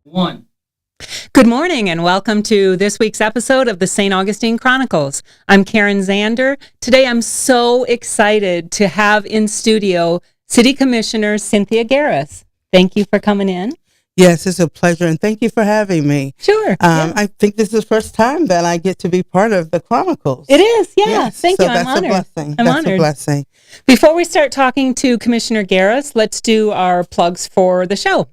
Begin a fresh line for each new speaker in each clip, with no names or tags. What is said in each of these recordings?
One.
Good morning and welcome to this week's episode of the St. Augustine Chronicles. I'm Karen Zander. Today I'm so excited to have in studio City Commissioner Cynthia Garris. Thank you for coming in.
Yes, it's a pleasure, and thank you for having me.
Sure.
I think this is the first time that I get to be part of the Chronicles.
It is, yeah.
Yes,
Thank
so
you. I'm
that's
honored.
a blessing.
I'm
that's
honored.
a blessing.
Before we start talking to Commissioner Garris, let's do our plugs for the show.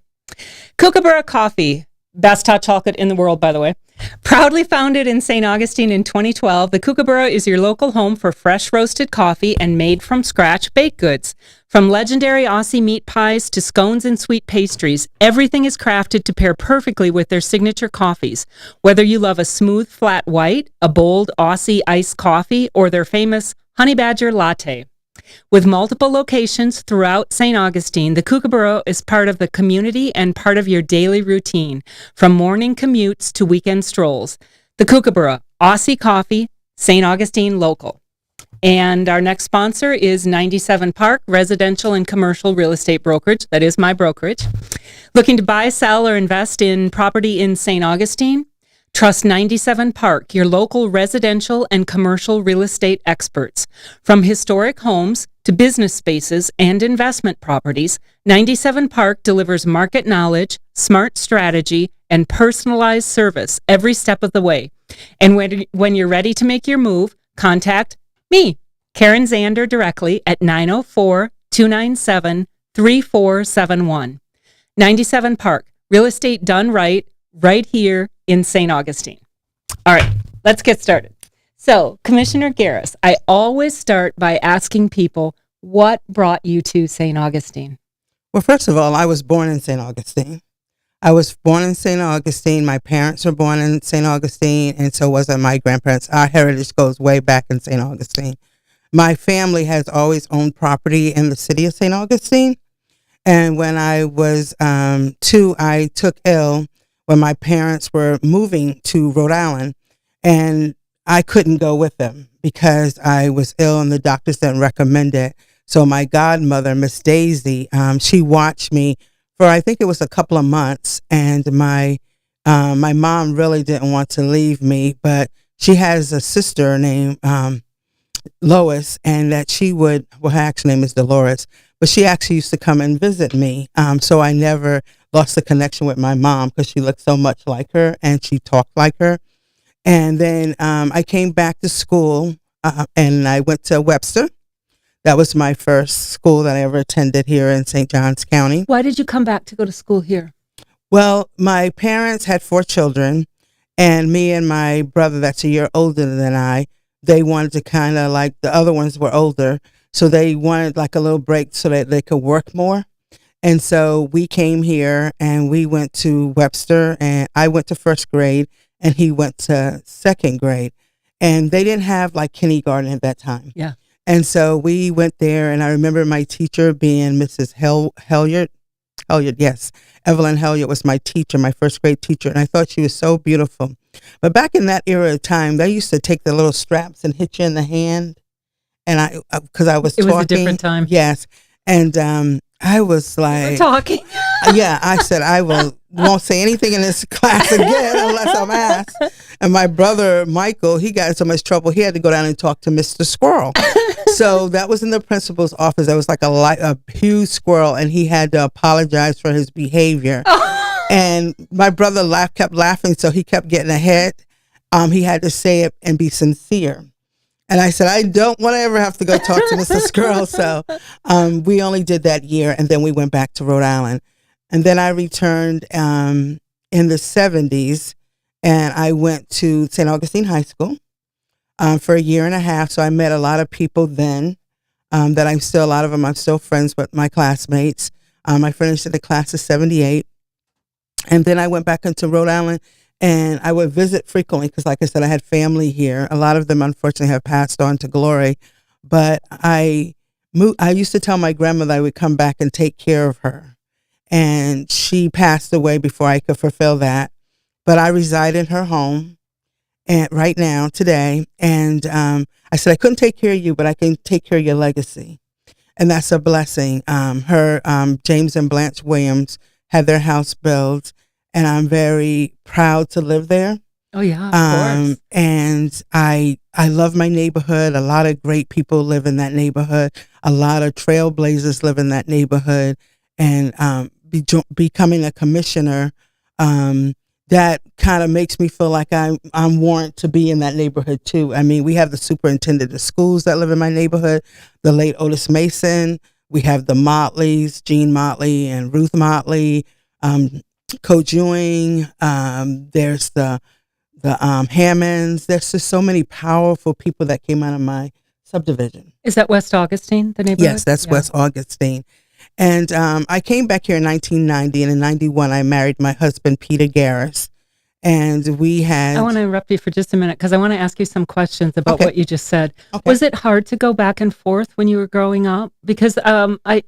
Kookaburra Coffee, best hot chocolate in the world, by the way. Proudly founded in St. Augustine in 2012, the Kookaburra is your local home for fresh roasted coffee and made from scratch baked goods. From legendary Aussie meat pies to scones and sweet pastries, everything is crafted to pair perfectly with their signature coffees. Whether you love a smooth, flat white, a bold Aussie iced coffee, or their famous Honey Badger latte. With multiple locations throughout St. Augustine, the Kookaburra is part of the community and part of your daily routine, from morning commutes to weekend strolls. The Kookaburra, Aussie Coffee, St. Augustine local. And our next sponsor is 97 Park Residential and Commercial Real Estate Brokerage. That is my brokerage. Looking to buy, sell, or invest in property in St. Augustine? Trust 97 Park, your local residential and commercial real estate experts. From historic homes to business spaces and investment properties, 97 Park delivers market knowledge, smart strategy, and personalized service every step of the way. And when you're ready to make your move, contact me, Karen Zander, directly at 904-297-3471. 97 Park, real estate done right here in St. Augustine. All right, let's get started. So, Commissioner Garris, I always start by asking people, what brought you to St. Augustine?
Well, first of all, I was born in St. Augustine. I was born in St. Augustine. My parents were born in St. Augustine, and so was my grandparents. Our heritage goes way back in St. Augustine. My family has always owned property in the city of St. Augustine. And when I was 2, I took ill when my parents were moving to Rhode Island, and I couldn't go with them because I was ill and the doctors didn't recommend it. So my godmother, Miss Daisy, she watched me for, I think it was a couple of months, and my mom really didn't want to leave me, but she has a sister named Lois, and that she would, well, her actual name is Dolores, but she actually used to come and visit me. So I never lost the connection with my mom because she looked so much like her and she talked like her. And then I came back to school and I went to Webster. That was my first school that I ever attended here in St. Johns County.
Why did you come back to go to school here?
Well, my parents had 4 children, and me and my brother that's a year older than I, they wanted to kind of, like, the other ones were older, so they wanted like a little break so that they could work more. And so we came here and we went to Webster, and I went to first grade and he went to second grade, and they didn't have like kindergarten at that time.
Yeah.
And so we went there, and I remember my teacher being Mrs. Helliard, yes. Evelyn Helliard was my teacher, my first grade teacher, and I thought she was so beautiful. But back in that era of time, they used to take the little straps and hit you in the hand. And because I was
It
talking.
was a different time.
Yes. And I was like.
We're talking.
Yeah, I said, won't say anything in this class again unless I'm asked. And my brother, Michael, he got in so much trouble, he had to go down and talk to Mr. Squirrel. So that was in the principal's office. There was like a huge squirrel, and he had to apologize for his behavior. And my brother kept laughing, so he kept getting ahead. He had to say it and be sincere. And I said, I don't want to ever have to go talk to Mr. Squirrel. So we only did that year, and then we went back to Rhode Island. And then I returned in the 70s, and I went to St. Augustine High School for a year and a half. So I met a lot of people then that a lot of them I'm still friends with, my classmates. I finished in the class of 78. And then I went back into Rhode Island, and I would visit frequently because, like I said, I had family here. A lot of them, unfortunately, have passed on to glory. But I used to tell my grandmother I would come back and take care of her. And she passed away before I could fulfill that. But I reside in her home and right now, today. And I said, I couldn't take care of you, but I can take care of your legacy. And that's a blessing. James and Blanche Williams had their house built, and I'm very proud to live there.
Oh yeah, of course.
And I love my neighborhood. A lot of great people live in that neighborhood. A lot of trailblazers live in that neighborhood. And becoming a commissioner, that kind of makes me feel like I'm warrant to be in that neighborhood too. I mean, we have the superintendent of schools that live in my neighborhood, the late Otis Mason. We have the Motleys, Jean Motley and Ruth Motley, Coach Ewing. There's the Hammonds. There's just so many powerful people that came out of my subdivision.
Is that West Augustine, the neighborhood?
Yes, that's West Augustine. And I came back here in 1990, and in 91, I married my husband, Peter Garris. And we had...
I want to interrupt you for just a minute because I want to ask you some questions about what you just said.
Okay.
Was it hard to go back and forth when you were growing up? Because,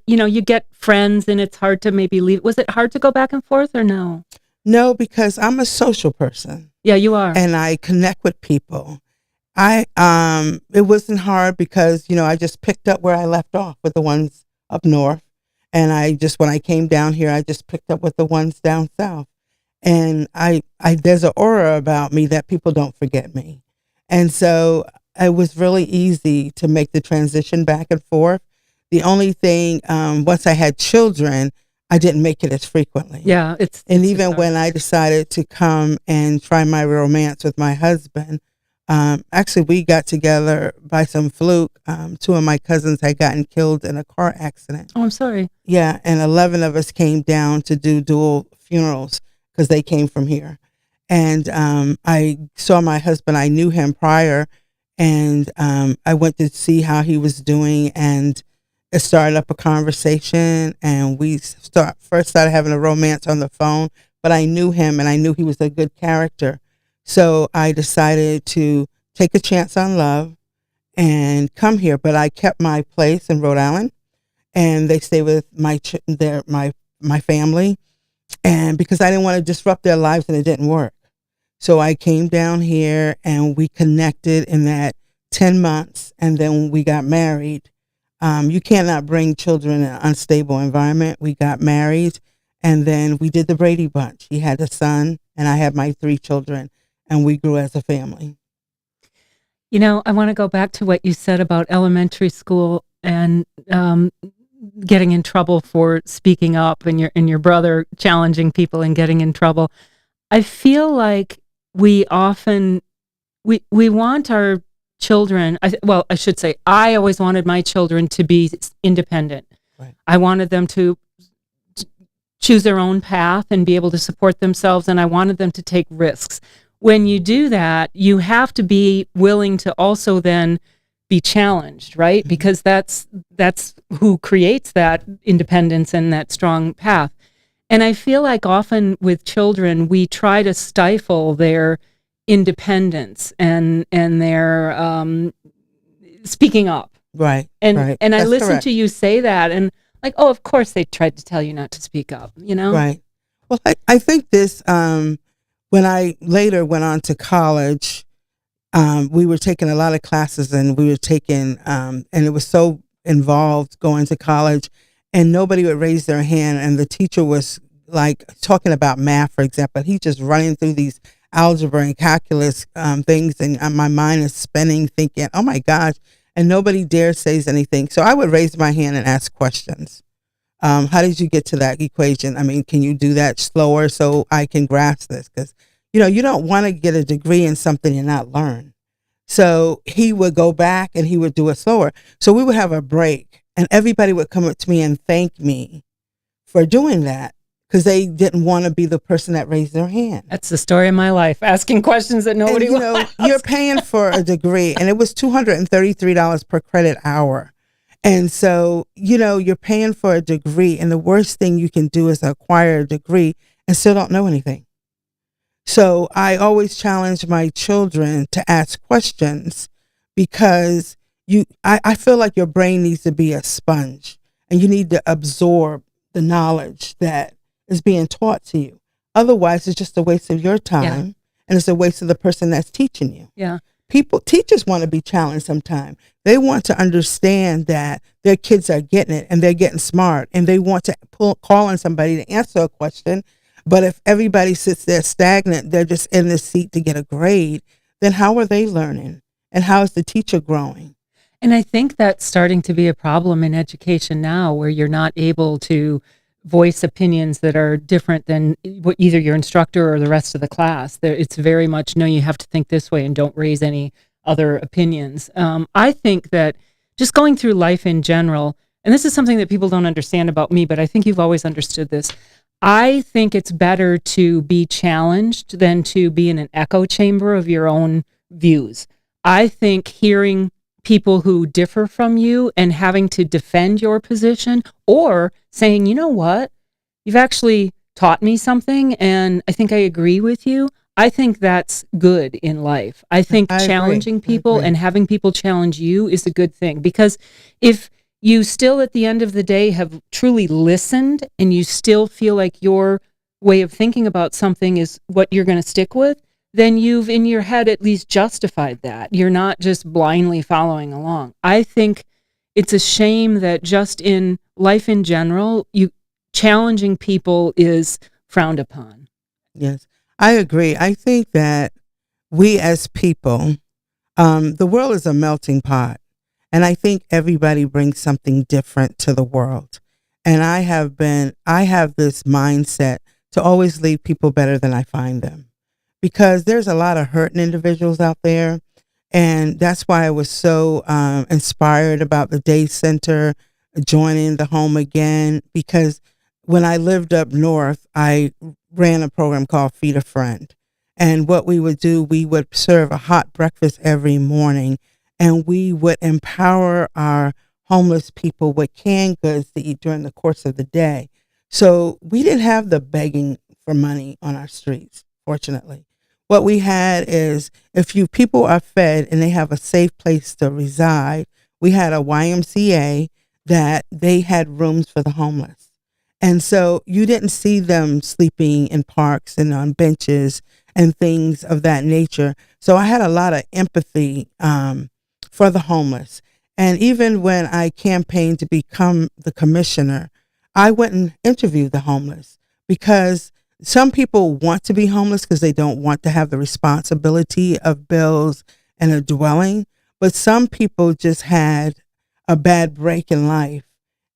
you get friends and it's hard to maybe leave. Was it hard to go back and forth or no?
No, because I'm a social person.
Yeah, you are.
And I connect with people. It wasn't hard because, I just picked up where I left off with the ones up north. And when I came down here, I just picked up with the ones down south. And there's an aura about me that people don't forget me. And so it was really easy to make the transition back and forth. The only thing, once I had children, I didn't make it as frequently.
Yeah.
And even when I decided to come and try my romance with my husband, actually we got together by some fluke. 2 of my cousins had gotten killed in a car accident.
Oh, I'm sorry.
Yeah. And 11 of us came down to do dual funerals because they came from here. And I saw my husband. I knew him prior. And I went to see how he was doing. And it started up a conversation. And we first started having a romance on the phone. But I knew him and I knew he was a good character. So I decided to take a chance on love and come here. But I kept my place in Rhode Island. And they stayed with my family. And because I didn't want to disrupt their lives and it didn't work. So I came down here and we connected in that 10 months. And then we got married. You cannot bring children in an unstable environment. We got married and then we did the Brady Bunch. He had a son and I had my 3 children and we grew as a family.
I want to go back to what you said about elementary school and getting in trouble for speaking up and your brother challenging people and getting in trouble. I feel like we often we want our children, I should say I always wanted my children to be independent.
Right.
I wanted them to choose their own path and be able to support themselves, and I wanted them to take risks. When you do that, you have to be willing to also then be challenged, right? Mm-hmm. Because that's who creates that independence and that strong path. And I feel like often with children, we try to stifle their independence and their speaking up.
Right.
And
right.
and I
That's
listened
correct.
to you say that and like, oh, of course they tried to tell you not to speak up,
Right. Well, I think this, when I later went on to college, we were taking a lot of classes and we were taking, and it was so involved going to college and nobody would raise their hand. And the teacher was like talking about math, for example. He's just running through these algebra and calculus things. And my mind is spinning thinking, oh my gosh. And nobody dares say anything. So I would raise my hand and ask questions. How did you get to that equation? I mean, can you do that slower so I can grasp this? Because, you don't want to get a degree in something and not learn. So he would go back and he would do it slower. So we would have a break and everybody would come up to me and thank me for doing that because they didn't want to be the person that raised their hand.
That's the story of my life, asking questions that nobody wants.
You're paying for a degree and it was $233 per credit hour. And so, you're paying for a degree and the worst thing you can do is acquire a degree and still don't know anything. So I always challenge my children to ask questions because I feel like your brain needs to be a sponge and you need to absorb the knowledge that is being taught to you. Otherwise, it's just a waste of your time and it's a waste of the person that's teaching you.
Yeah.
Teachers want to be challenged sometimes. They want to understand that their kids are getting it and they're getting smart and they want to call on somebody to answer a question. But if everybody sits there stagnant, they're just in the seat to get a grade, then how are they learning? And how is the teacher growing?
And I think that's starting to be a problem in education now, where you're not able to voice opinions that are different than what either your instructor or the rest of the class. It's very much, no, you have to think this way and don't raise any other opinions. I think that just going through life in general, and this is something that people don't understand about me, but I think you've always understood this. I think it's better to be challenged than to be in an echo chamber of your own views. I think hearing people who differ from you and having to defend your position, or saying, you know what, you've actually taught me something and I think I agree with you. I think that's good in life. I think challenging people and having people challenge you is a good thing, because if you still at the end of the day have truly listened and you still feel like your way of thinking about something is what you're going to stick with, then you've in your head at least justified that. You're not just blindly following along. I think it's a shame that just in life in general, challenging people is frowned upon.
Yes, I agree. I think that we as people, the world is a melting pot. And I think everybody brings something different to the world. And I have this mindset to always leave people better than I find them, because there's a lot of hurting individuals out there. And that's why I was so inspired about the day center, joining the Home Again, because when I lived up north, I ran a program called Feed a Friend. And what we would do, we would serve a hot breakfast every morning, and we would empower our homeless people with canned goods to eat during the course of the day. So we didn't have the begging for money on our streets, fortunately. What we had is, if you people are fed and they have a safe place to reside, we had a YMCA that they had rooms for the homeless. And so you didn't see them sleeping in parks and on benches and things of that nature. So I had a lot of empathy for the homeless. And even when I campaigned to become the commissioner, I went and interviewed the homeless, because some people want to be homeless because they don't want to have the responsibility of bills and a dwelling. But some people just had a bad break in life,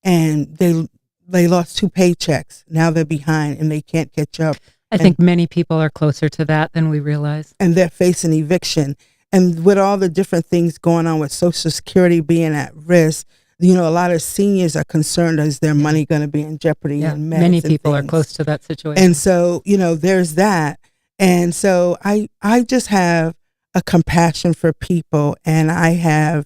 and they lost 2 paychecks. Now they're behind and they can't catch up.
I think many people are closer to that than we realize.
And they're facing eviction. And with all the different things going on with Social Security being at risk, a lot of seniors are concerned, is their money going to be in jeopardy?
Yeah,
and
many people are close to that situation.
And so, there's that. And so I just have a compassion for people, and I have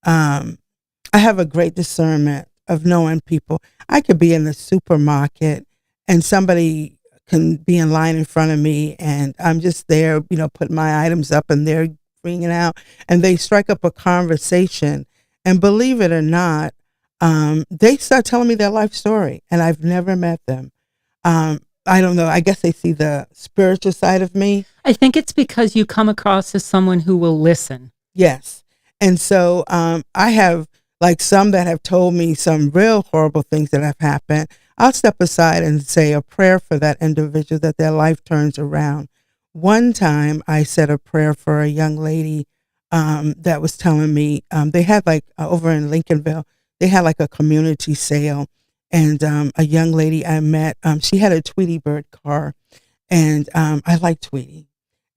a great discernment of knowing people. I could be in the supermarket and somebody can be in line in front of me, and I'm just there, putting my items up, and they're bringing out, and they strike up a conversation. And believe it or not, they start telling me their life story, and I've never met them. I don't know. I guess they see the spiritual side of me.
I think it's because you come across as someone who will listen.
Yes. And so I have some that have told me some real horrible things that have happened. I'll step aside and say a prayer for that individual, that their life turns around. One time I said a prayer for a young lady that was telling me they had over in Lincolnville, they had a community sale, and a young lady I met, she had a Tweety Bird car, and I like Tweety,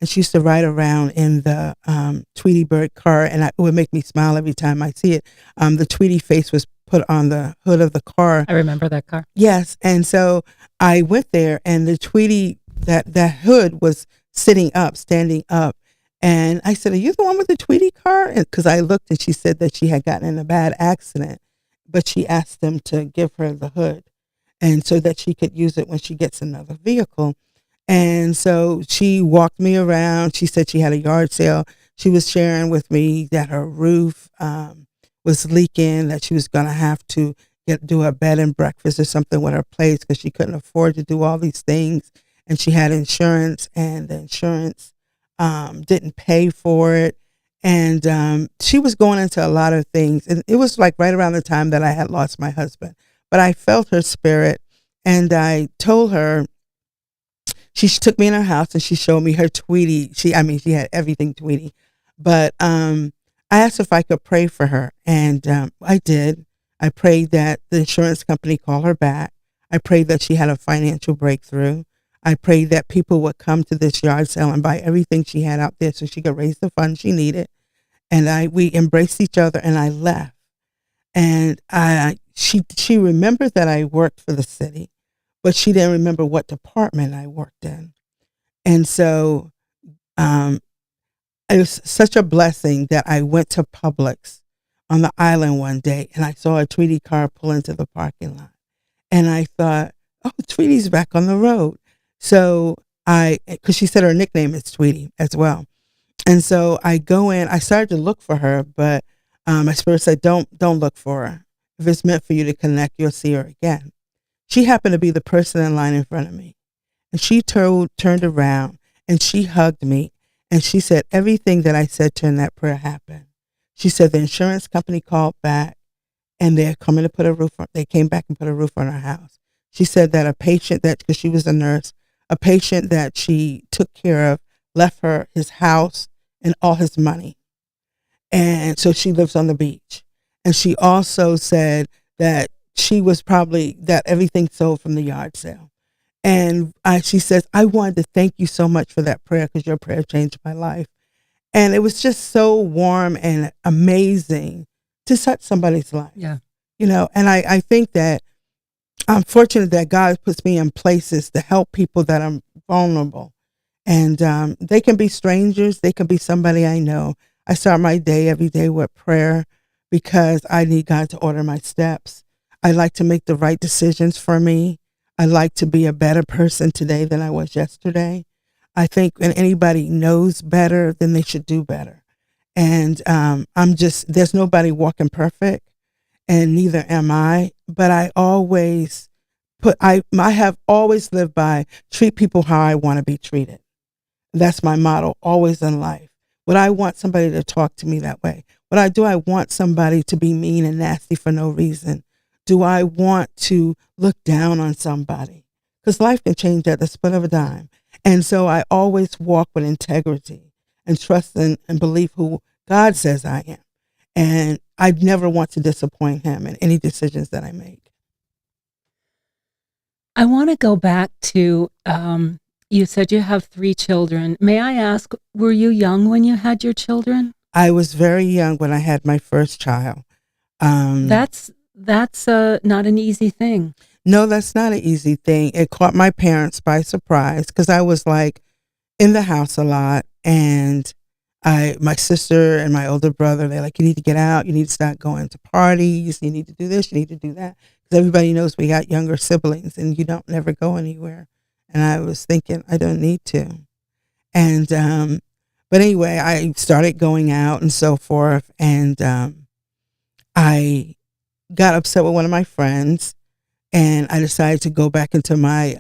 and she used to ride around in the Tweety Bird car, and it would make me smile every time I see it. The Tweety face was put on the hood of the car.
I remember that car.
Yes, and so I went there, and the Tweety, that hood was standing up. And I said, "Are you the one with the Tweety car?" Because I looked, and she said that she had gotten in a bad accident, but she asked them to give her the hood, and so that she could use it when she gets another vehicle. And so she walked me around. She said she had a yard sale. She was sharing with me that her roof was leaking, that she was going to have to do a bed and breakfast or something with her place because she couldn't afford to do all these things. And she had insurance, and the insurance didn't pay for it. And she was going into a lot of things. And it was right around the time that I had lost my husband. But I felt her spirit, and I told her, She took me in her house and she showed me her Tweety. She had everything Tweety. But I asked if I could pray for her, and I did. I prayed that the insurance company call her back. I prayed that she had a financial breakthrough. I prayed that people would come to this yard sale and buy everything she had out there so she could raise the funds she needed. And we embraced each other, and I left. And she remembered that I worked for the city, but she didn't remember what department I worked in. And so it was such a blessing that I went to Publix on the island one day, and I saw a Tweety car pull into the parking lot. And I thought, oh, Tweety's back on the road. So because she said her nickname is Tweety as well. And so I go in, I started to look for her, but my spirit said, don't look for her. If it's meant for you to connect, you'll see her again. She happened to be the person in line in front of me. And she turned around and she hugged me. And she said, everything that I said to her in that prayer happened. She said the insurance company called back and they're coming to put a roof on. They came back and put a roof on her house. She said that a patient because she was a nurse, a patient that she took care of left her his house and all his money. And so she lives on the beach. And she also said that that everything sold from the yard sale. And she says, I wanted to thank you so much for that prayer because your prayer changed my life. And it was just so warm and amazing to touch somebody's life.
Yeah.
And I think that I'm fortunate that God puts me in places to help people that are vulnerable. And they can be strangers. They can be somebody I know. I start my day every day with prayer because I need God to order my steps. I like to make the right decisions for me. I like to be a better person today than I was yesterday. I think when anybody knows better, then they should do better. And there's nobody walking perfect, and neither am I. But I have always lived by treat people how I want to be treated. That's my motto, always in life. Would I want somebody to talk to me that way? Do I want somebody to be mean and nasty for no reason? Do I want to look down on somebody? Because life can change at the split of a dime. And so I always walk with integrity and trust and believe who God says I am. And I never want to disappoint him in any decisions that I make.
I want to go back to, you said you have 3 children. May I ask, were you young when you had your children?
I was very young when I had my first child.
That's not an easy thing.
No, that's not an easy thing. It caught my parents by surprise because I was like in the house a lot, and my sister and my older brother, they're like, you need to get out, you need to start going to parties, you need to do this, you need to do that. Because everybody knows we got younger siblings and you don't never go anywhere. And I was thinking, I don't need to. And, but anyway, I started going out and so forth. And I got upset with one of my friends, and I decided to go back into my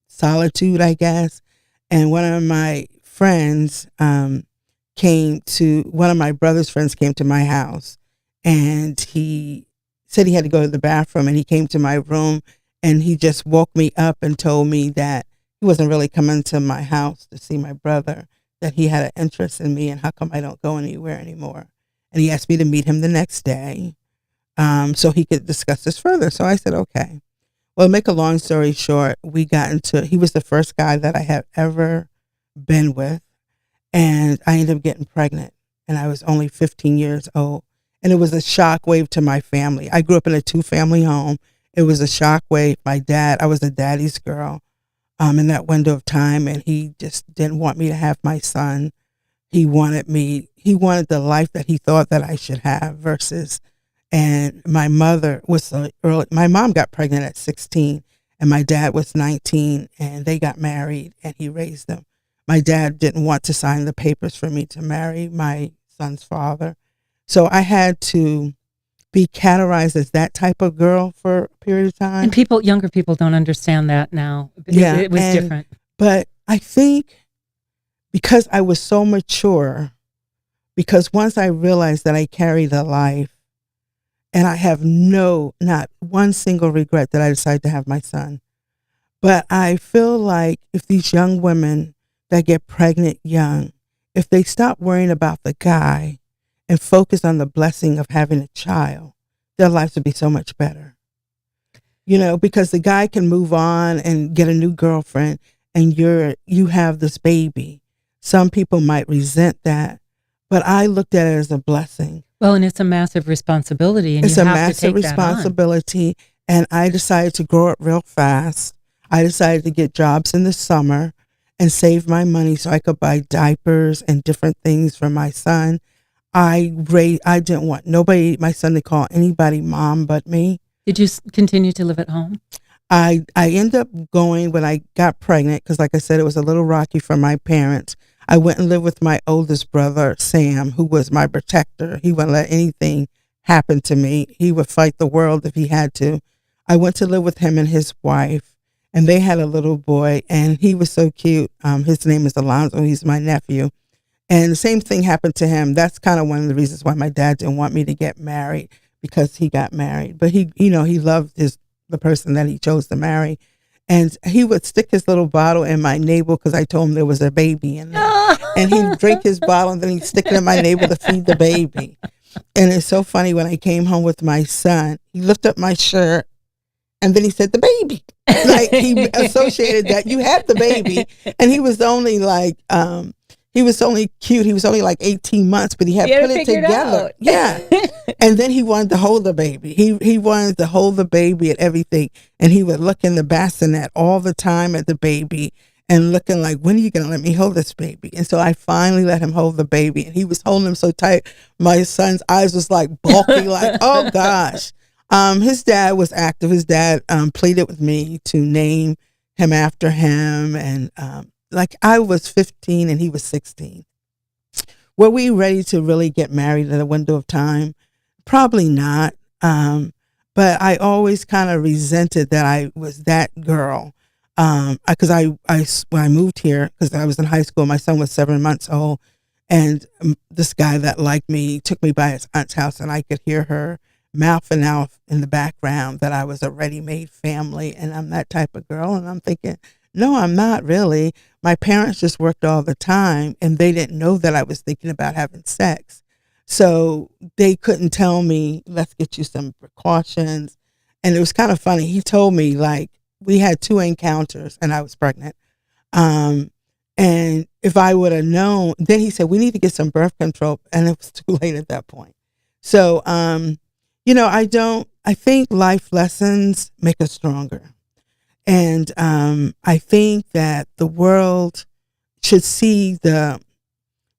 solitude, I guess. And one of my friends one of my brother's friends came to my house, and he said he had to go to the bathroom, and he came to my room, and he just woke me up and told me that he wasn't really coming to my house to see my brother, that he had an interest in me, and how come I don't go anywhere anymore. And he asked me to meet him the next day so he could discuss this further. So I said, okay. Well, make a long story short, he was the first guy that I had ever been with, and I ended up getting pregnant, and I was only 15 years old. And it was a shock wave to my family. I grew up in a 2-family home. It was a shock wave. I was a daddy's girl in that window of time, and he just didn't want me to have my son. He wanted the life that he thought that I should have and my mom got pregnant at 16, and my dad was 19, and they got married, and he raised them. My dad didn't want to sign the papers for me to marry my son's father. So I had to be categorized as that type of girl for a period of time.
And younger people don't understand that now.
Yeah,
it was different.
But I think because I was so mature, because once I realized that I carried a life, and I have not one single regret that I decided to have my son. But I feel like if these young women that get pregnant young, if they stop worrying about the guy and focus on the blessing of having a child, their lives would be so much better. Because the guy can move on and get a new girlfriend and you have this baby. Some people might resent that, but I looked at it as a blessing.
Well, and it's a massive responsibility, and
it's
you
a
have
massive
to take
responsibility. And I decided to grow up real fast. I decided to get jobs in the summer and save my money so I could buy diapers and different things for my son. I didn't want my son to call anybody mom but me.
Did you continue to live at home?
I ended up going when I got pregnant because, like I said, it was a little rocky for my parents. I went and lived with my oldest brother, Sam, who was my protector. He wouldn't let anything happen to me. He would fight the world if he had to. I went to live with him and his wife, and they had a little boy, and he was so cute. His name is Alonzo. He's my nephew. And the same thing happened to him. That's kind of one of the reasons why my dad didn't want me to get married, because he got married. But he loved the person that he chose to marry. And he would stick his little bottle in my navel because I told him there was a baby in there. And he'd drink his bottle and then he'd stick it in my navel to feed the baby. And it's so funny, when I came home with my son, he lifted up my shirt and then he said, the baby. Like, he associated that you had the baby. And he was only like, he was only cute. He was only like 18 months, but he had put it together. Yeah. And then he wanted to hold the baby. He wanted to hold the baby and everything. And he would look in the bassinet all the time at the baby and looking like, when are you going to let me hold this baby? And so I finally let him hold the baby. And he was holding him so tight. My son's eyes was like bulky, like, oh gosh. His dad was active. His dad pleaded with me to name him after him. And like, I was 15 and he was 16. Were we ready to really get married in a window of time? Probably not. But I always kind of resented that I was that girl. Because when I moved here, because I was in high school, my son was 7 months old, and this guy that liked me took me by his aunt's house, and I could hear her mouthing out in the background that I was a ready-made family, and I'm that type of girl. And I'm thinking, no, I'm not really. My parents just worked all the time, and they didn't know that I was thinking about having sex. So they couldn't tell me, let's get you some precautions. And it was kind of funny. He told me, like, we had 2 encounters and I was pregnant. And if I would have known, then he said, we need to get some birth control. And it was too late at that point. So, I think life lessons make us stronger. And I think that the world should see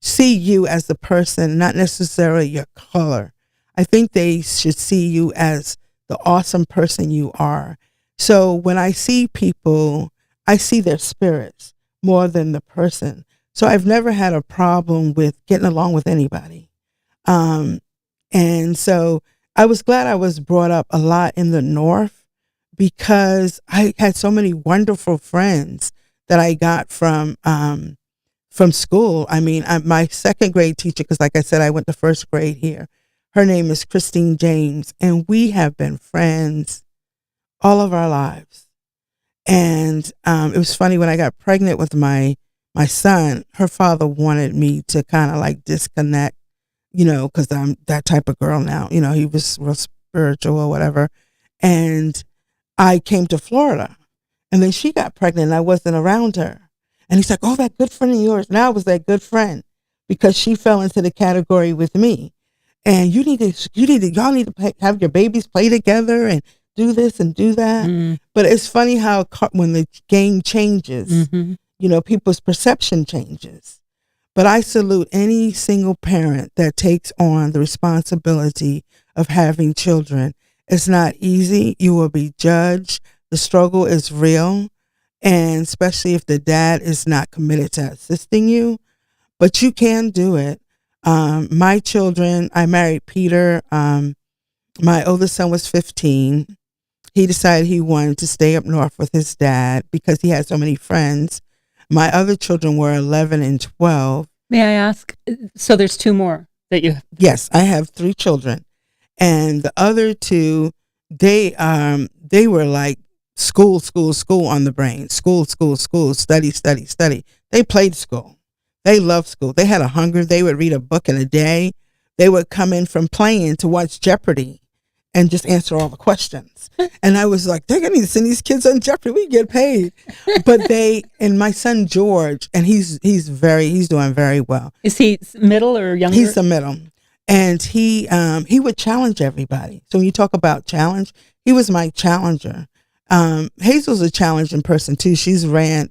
you as the person, not necessarily your color. I think they should see you as the awesome person you are. So when I see people, I see their spirits more than the person. So I've never had a problem with getting along with anybody. And so I was glad I was brought up a lot in the North, because I had so many wonderful friends that I got from school. I mean, my second grade teacher, because like I said, I went to first grade here. Her name is Christine James, and we have been friends all of our lives. And it was funny, when I got pregnant with my son, her father wanted me to kind of like disconnect, because I'm that type of girl now. He was real spiritual or whatever. And I came to Florida, and then she got pregnant and I wasn't around her. And he's like, oh, that good friend of yours. Now I was that good friend because she fell into the category with me. And y'all need to have your babies play together and do this and do that. Mm. But it's funny how when the game changes, people's perception changes. But I salute any single parent that takes on the responsibility of having children. It's not easy. You will be judged. The struggle is real. And especially if the dad is not committed to assisting you, but you can do it. My children, I married Peter. My oldest son was 15. He decided he wanted to stay up north with his dad because he had so many friends. My other children were 11 and 12.
May I ask? So there's 2 more that you have?
Yes, I have 3 children. And the other 2, they were like school, school, school on the brain. School, school, school, study, study, study. They played school. They loved school. They had a hunger. They would read a book in a day. They would come in from playing to watch Jeopardy and just answer all the questions. And I was like, they're going to send these kids on Jeopardy. We get paid. But and my son George, and he's doing very well.
Is he middle or younger?
He's the middle. And he would challenge everybody. So when you talk about challenge, he was my challenger. Hazel's a challenging person too. She's ran.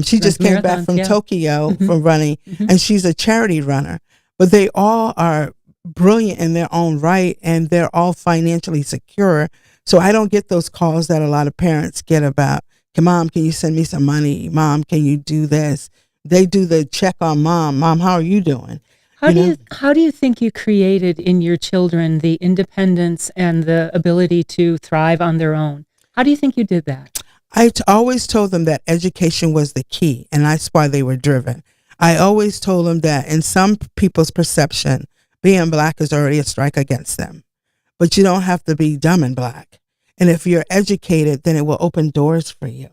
She just came back from Tokyo from running, and she's a charity runner. But they all are brilliant in their own right, and they're all financially secure. So I don't get those calls that a lot of parents get about, Mom, can you send me some money? Mom, can you do this? They do the check on Mom. Mom, how are you doing?
How do you think you created in your children the independence and the ability to thrive on their own? How do you think you did that?
I always told them that education was the key, and that's why they were driven. I always told them that in some people's perception, being Black is already a strike against them. But you don't have to be dumb and Black. And if you're educated, then it will open doors for you.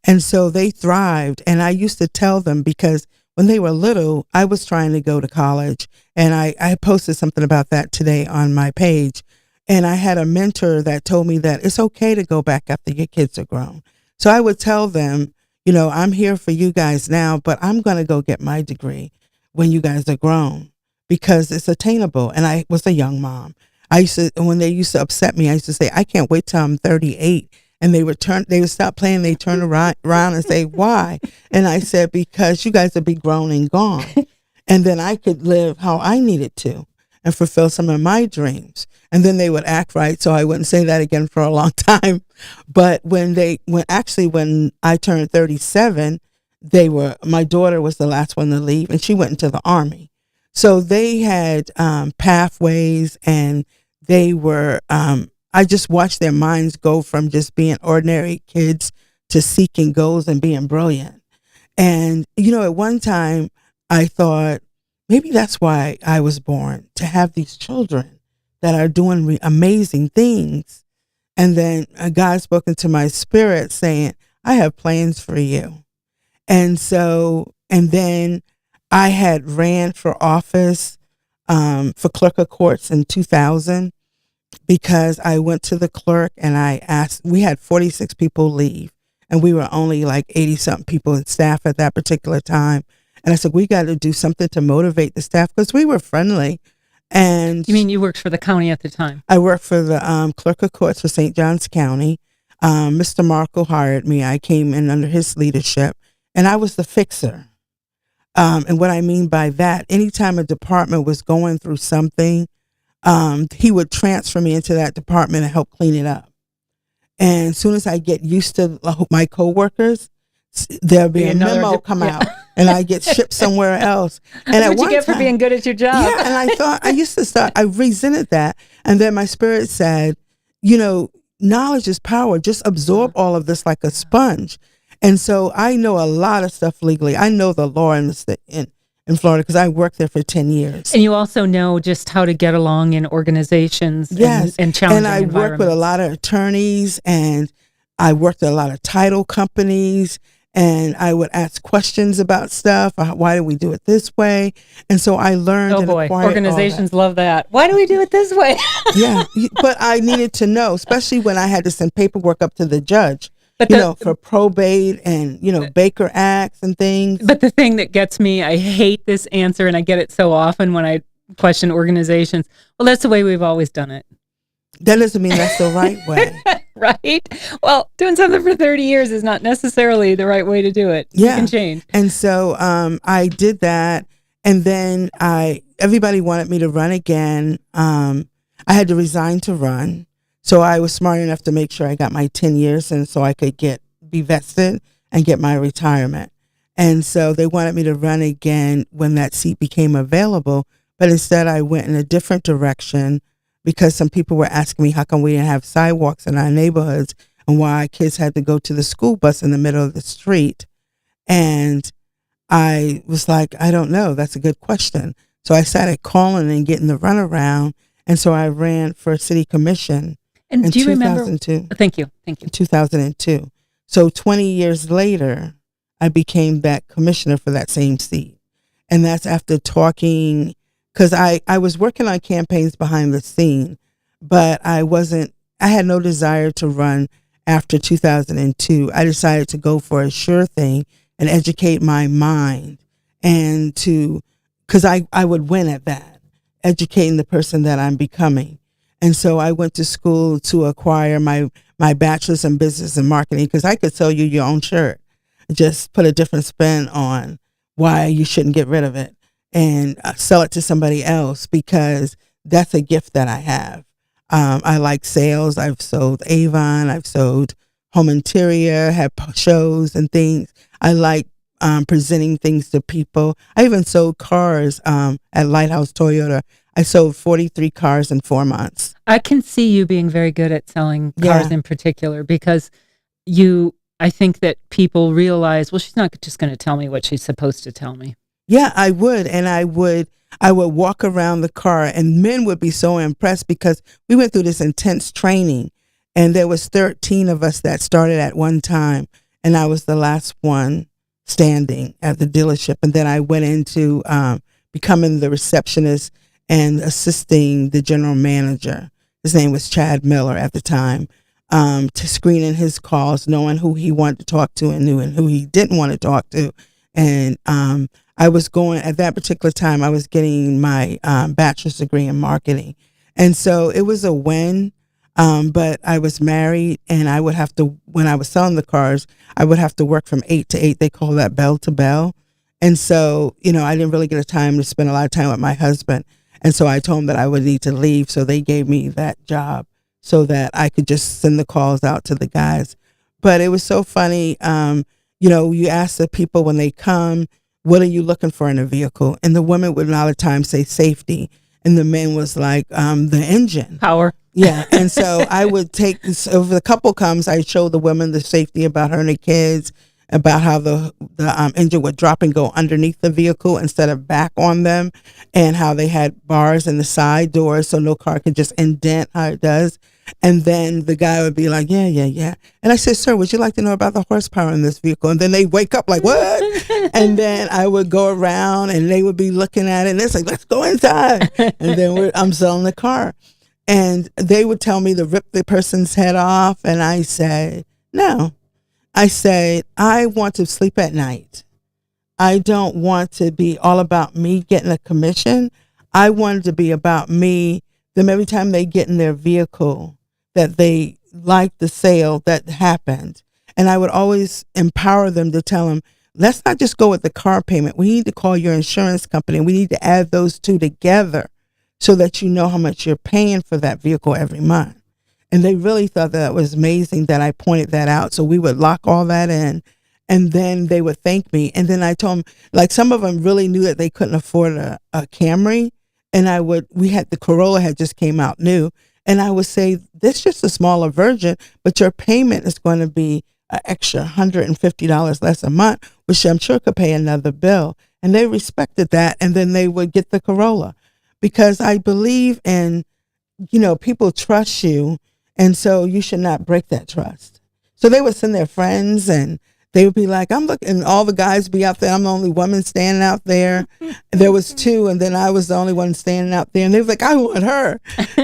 And so they thrived. And I used to tell them, because when they were little, I was trying to go to college. And I posted something about that today on my page. And I had a mentor that told me that it's okay to go back after your kids are grown. So I would tell them, I'm here for you guys now, but I'm going to go get my degree when you guys are grown, because it's attainable. And I was a young mom. When they used to upset me, I used to say, I can't wait till I'm 38. And they would stop playing. They turn around and say, why? And I said, because you guys will be grown and gone. And then I could live how I needed to and fulfill some of my dreams. And then they would act right. So I wouldn't say that again for a long time. But when I turned 37, my daughter was the last one to leave, and she went into the Army. So they had pathways, and they were, I just watched their minds go from just being ordinary kids to seeking goals and being brilliant. And, at one time I thought, maybe that's why I was born, to have these children that are doing amazing things. And then God spoke into my spirit saying, I have plans for you. And then I had ran for office for clerk of courts in 2000, because I went to the clerk and I asked, we had 46 people leave, and we were only like 80 something people in staff at that particular time. And I said, we got to do something to motivate the staff, because we were friendly. And
you mean you worked for the county at the time? I
worked for the clerk of courts for St. Johns County. Mr. Markle hired me. I came in under his leadership, and I was the fixer. And what I mean by that, anytime a department was going through something, he would transfer me into that department and help clean it up. And as soon as I get used to my coworkers, there'll be a memo come out, and I get shipped somewhere else. And
that's what you get for being good at your job.
Yeah, and I thought, I resented that. And then my spirit said, knowledge is power. Just absorb all of this like a sponge. And so I know a lot of stuff legally. I know the law in Florida, because I worked there for 10 years.
And you also know just how to get along in organizations and challenging
And I worked with a lot of attorneys, and I worked at a lot of title companies, and I would ask questions about stuff. Why do we do it this way? And so I learned.
Oh boy, organizations love that. Why do we do it this way?
Yeah, but I needed to know, especially when I had to send paperwork up to the judge. But for probate and, Baker Acts and things.
But the thing that gets me, I hate this answer, and I get it so often when I question organizations. Well, that's the way we've always done it.
That doesn't mean that's the right way.
Right? Well, doing something for 30 years is not necessarily the right way to do it. Yeah. You can change.
And so I did that, and then everybody wanted me to run again. I had to resign to run. So I was smart enough to make sure I got my 10 years, and so I could be vested and get my retirement. And so they wanted me to run again when that seat became available. But instead I went in a different direction, because some people were asking me how come we didn't have sidewalks in our neighborhoods, and why our kids had to go to the school bus in the middle of the street. And I was like, I don't know. That's a good question. So I started calling and getting the runaround. And so I ran for city commission.
And
in
do you remember?
2002.
Thank you. Thank you.
2002. So 20 years later, I became that commissioner for that same seat. And that's after talking, because I was working on campaigns behind the scene, but I had no desire to run after 2002. I decided to go for a sure thing and educate my mind, and because I would win at that, educating the person that I'm becoming. And so I went to school to acquire my bachelor's in business and marketing, because I could sell you your own shirt, just put a different spin on why you shouldn't get rid of it and sell it to somebody else, because that's a gift that I have. I like sales. I've sold Avon. I've sold home interior, had shows and things. I like presenting things to people. I even sold cars at Lighthouse Toyota. I sold 43 cars in 4 months.
I can see you being very good at selling cars in particular, because I think that people realize, well, she's not just going to tell me what she's supposed to tell me.
Yeah, I would. And I would walk around the car, and men would be so impressed, because we went through this intense training, and there was 13 of us that started at one time. And I was the last one standing at the dealership. And then I went into becoming the receptionist and assisting the general manager. His name was Chad Miller at the time, to screening his calls, knowing who he wanted to talk to and who he didn't want to talk to. And I was going, at that particular time, I was getting my bachelor's degree in marketing. And so it was a win, but I was married, and I would have to, when I was selling the cars, I would have to work from 8 to 8. They call that bell to bell. And so, I didn't really get a time to spend a lot of time with my husband. And so I told him that I would need to leave. So they gave me that job so that I could just send the calls out to the guys. But it was so funny. You ask the people when they come, what are you looking for in a vehicle? And the women would a lot of times say safety. And the men was like, the engine.
Power.
Yeah. And so I would take, so if the couple comes, I show the women the safety about her and the kids, about how the engine would drop and go underneath the vehicle instead of back on them, and how they had bars in the side doors so no car could just indent how it does. And then the guy would be like, yeah. And I said, sir, would you like to know about the horsepower in this vehicle? And then they wake up like, what? And then I would go around, and they would be looking at it, and it's like, let's go inside. And then I'm selling the car. And they would tell me to rip the person's head off. And I said, no. I said, I want to sleep at night. I don't want to be all about me getting a commission. I want it to be about me, them every time they get in their vehicle, that they like the sale that happened. And I would always empower them to tell them, let's not just go with the car payment. We need to call your insurance company, and we need to add those two together so that you know how much you're paying for that vehicle every month. And they really thought that was amazing that I pointed that out. So we would lock all that in, and then they would thank me. And then I told them, like, some of them really knew that they couldn't afford a Camry. And the Corolla had just came out new. And I would say, this is just a smaller version, but your payment is going to be an extra $150 less a month, which I'm sure could pay another bill. And they respected that. And then they would get the Corolla, because I believe in, people trust you. And so you should not break that trust. So they would send their friends, and they would be like, I'm looking, and all the guys be out there. I'm the only woman standing out there. There was two, and then I was the only one standing out there. And they were like, I want her.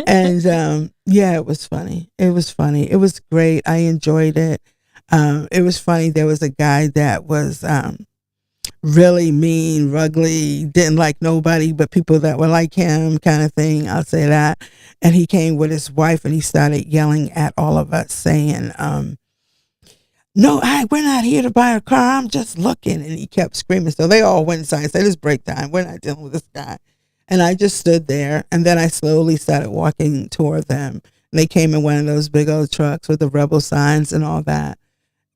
And it was funny. It was funny. It was great. I enjoyed it. It was funny. There was a guy that was really mean, ruggly, didn't like nobody but people that were like him, kind of thing. I'll say that. And he came with his wife, and he started yelling at all of us, saying, no, we're not here to buy a car. I'm just looking. And he kept screaming. So they all went inside and said, it's break time. We're not dealing with this guy. And I just stood there. And then I slowly started walking toward them. And they came in one of those big old trucks with the rebel signs and all that.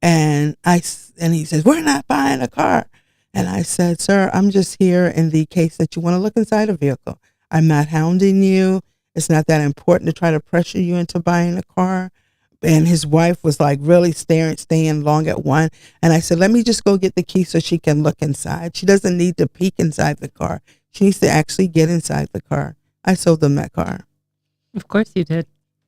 And he says, we're not buying a car. And I said, sir, I'm just here in the case that you want to look inside a vehicle. I'm not hounding you. It's not that important to try to pressure you into buying a car. And his wife was like really staying long at one. And I said, let me just go get the key so she can look inside. She doesn't need to peek inside the car. She needs to actually get inside the car. I sold them that car.
Of course you did.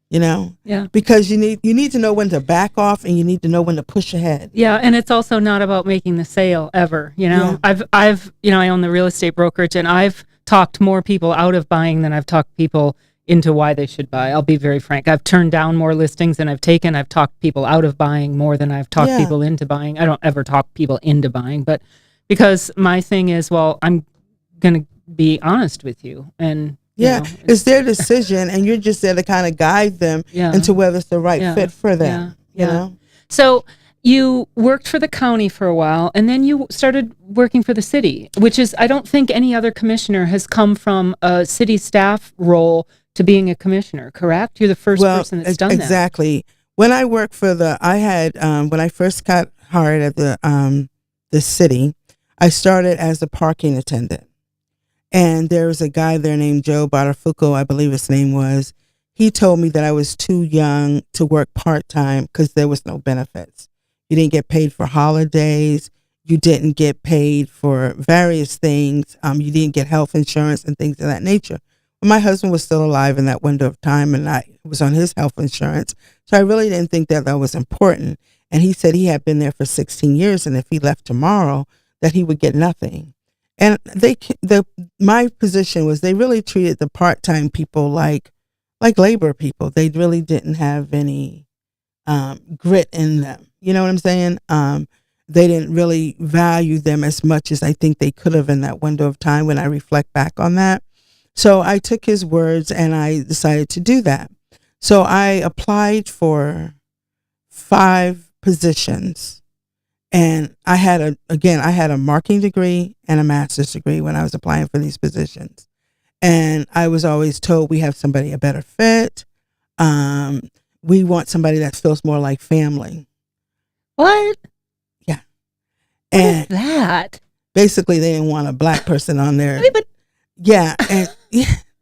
you know?
Yeah.
Because you need to know when to back off, and you need to know when to push ahead.
Yeah, and it's also not about making the sale ever, you know.
Yeah.
I've I own the real estate brokerage, and I've talked more people out of buying than I've talked people into why they should buy. I'll be very frank. I've turned down more listings than I've taken. I've talked people out of buying more than I've talked people into buying. I don't ever talk people into buying, but because my thing is, well, I'm going to be honest with you, and
it's their decision, and you're just there to kind of guide them into whether it's the right fit for them. You know.
So you worked for the county for a while, and then you started working for the city, which is, I don't think any other commissioner has come from a city staff role to being a commissioner, correct? You're the first person that's done that.
Exactly. When I worked for when I first got hired at the city, I started as a parking attendant. And there was a guy there named Joe Botafuco, I believe his name was. He told me that I was too young to work part-time because there was no benefits. You didn't get paid for holidays. You didn't get paid for various things. You didn't get health insurance and things of that nature. My husband was still alive in that window of time, and I was on his health insurance. So I really didn't think that was important. And he said he had been there for 16 years, and if he left tomorrow, that he would get nothing. And my position was they really treated the part-time people like labor people. They really didn't have any grit in them. You know what I'm saying? They didn't really value them as much as I think they could have in that window of time when I reflect back on that. So I took his words and I decided to do that. So I applied for 5 positions, and I had a marketing degree and a master's degree when I was applying for these positions. And I was always told, we have somebody a better fit. We want somebody that feels more like family.
What?
Yeah.
What is that?
Basically, they didn't want a black person on there. Yeah. And